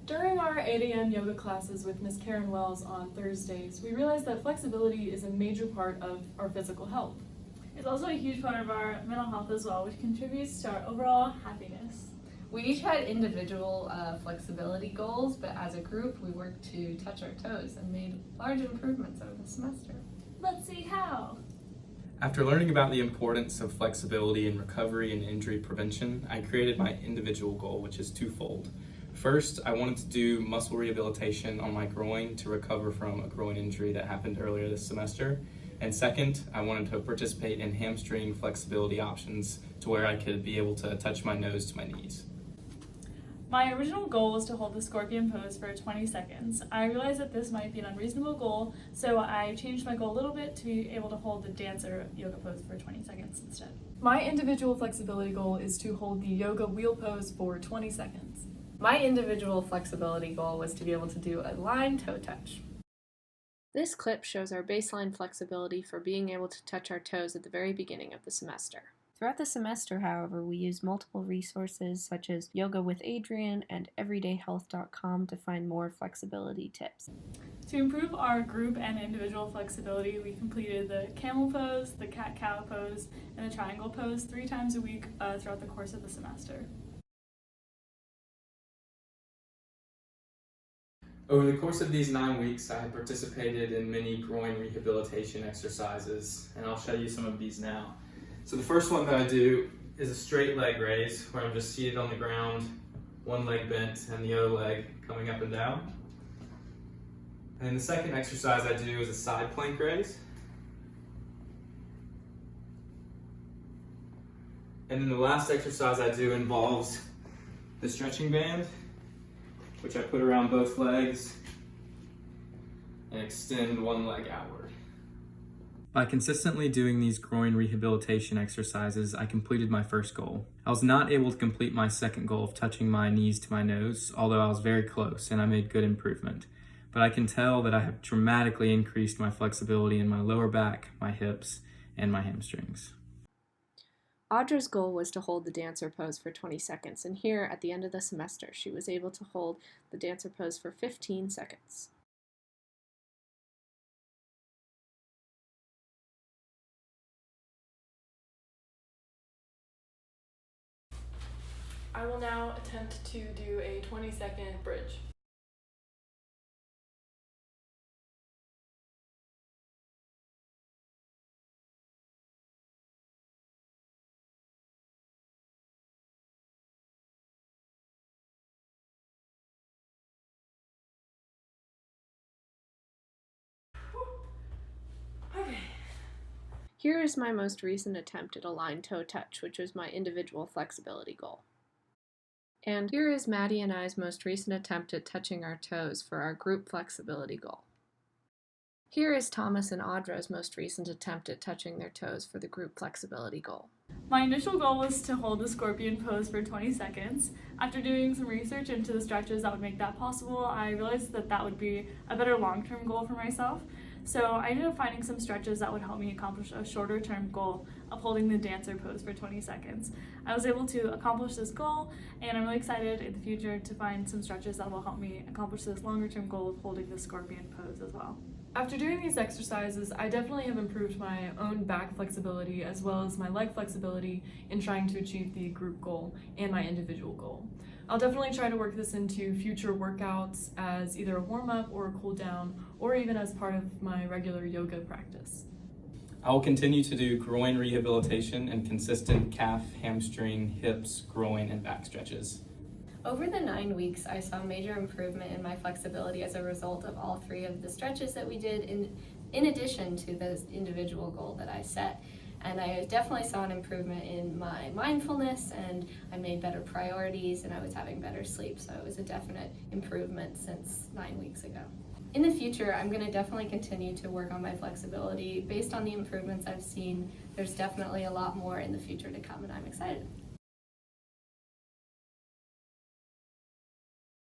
During our 8 a.m. yoga classes with Ms. Karen Wells on Thursdays, we realized that flexibility is a major part of our physical health. It's also a huge part of our mental health as well, which contributes to our overall happiness. We each had individual flexibility goals, but as a group, we worked to touch our toes and made large improvements over the semester. Let's see how. After learning about the importance of flexibility in recovery and injury prevention, I created my individual goal, which is twofold. First, I wanted to do muscle rehabilitation on my groin to recover from a groin injury that happened earlier this semester. And second, I wanted to participate in hamstring flexibility options to where I could be able to touch my nose to my knees. My original goal was to hold the scorpion pose for 20 seconds. I realized that this might be an unreasonable goal, so I changed my goal a little bit to be able to hold the dancer yoga pose for 20 seconds instead. My individual flexibility goal is to hold the yoga wheel pose for 20 seconds. My individual flexibility goal was to be able to do a line toe touch. This clip shows our baseline flexibility for being able to touch our toes at the very beginning of the semester. Throughout the semester, however, we use multiple resources such as Yoga with Adriene and everydayhealth.com to find more flexibility tips. To improve our group and individual flexibility, we completed the camel pose, the cat-cow pose, and the triangle pose 3 times a week throughout the course of the semester. Over the course of these 9 weeks, I have participated in many groin rehabilitation exercises, and I'll show you some of these now. So the first one that I do is a straight leg raise, where I'm just seated on the ground, one leg bent and the other leg coming up and down. And then the second exercise I do is a side plank raise. And then the last exercise I do involves the stretching band, which I put around both legs and extend one leg outward. By consistently doing these groin rehabilitation exercises, I completed my first goal. I was not able to complete my second goal of touching my knees to my nose, although I was very close and I made good improvement. But I can tell that I have dramatically increased my flexibility in my lower back, my hips, and my hamstrings. Audra's goal was to hold the dancer pose for 20 seconds, and here, at the end of the semester, she was able to hold the dancer pose for 15 seconds. I will now attempt to do a 20-second bridge. Okay. Here is my most recent attempt at a line toe touch, which was my individual flexibility goal. And here is Maddie and I's most recent attempt at touching our toes for our group flexibility goal. Here is Thomas and Audra's most recent attempt at touching their toes for the group flexibility goal. My initial goal was to hold the scorpion pose for 20 seconds. After doing some research into the stretches that would make that possible, I realized that that would be a better long-term goal for myself. So I ended up finding some stretches that would help me accomplish a shorter-term goal of holding the dancer pose for 20 seconds. I was able to accomplish this goal, and I'm really excited in the future to find some stretches that will help me accomplish this longer-term goal of holding the scorpion pose as well. After doing these exercises, I definitely have improved my own back flexibility as well as my leg flexibility in trying to achieve the group goal and my individual goal. I'll definitely try to work this into future workouts as either a warm-up or a cool-down, or even as part of my regular yoga practice. I will continue to do groin rehabilitation and consistent calf, hamstring, hips, groin, and back stretches. Over the 9 weeks, I saw major improvement in my flexibility as a result of all 3 of the stretches that we did in addition to the individual goal that I set. And I definitely saw an improvement in my mindfulness, and I made better priorities, and I was having better sleep. So it was a definite improvement since 9 weeks ago. In the future, I'm going to definitely continue to work on my flexibility. Based on the improvements I've seen, there's definitely a lot more in the future to come, and I'm excited.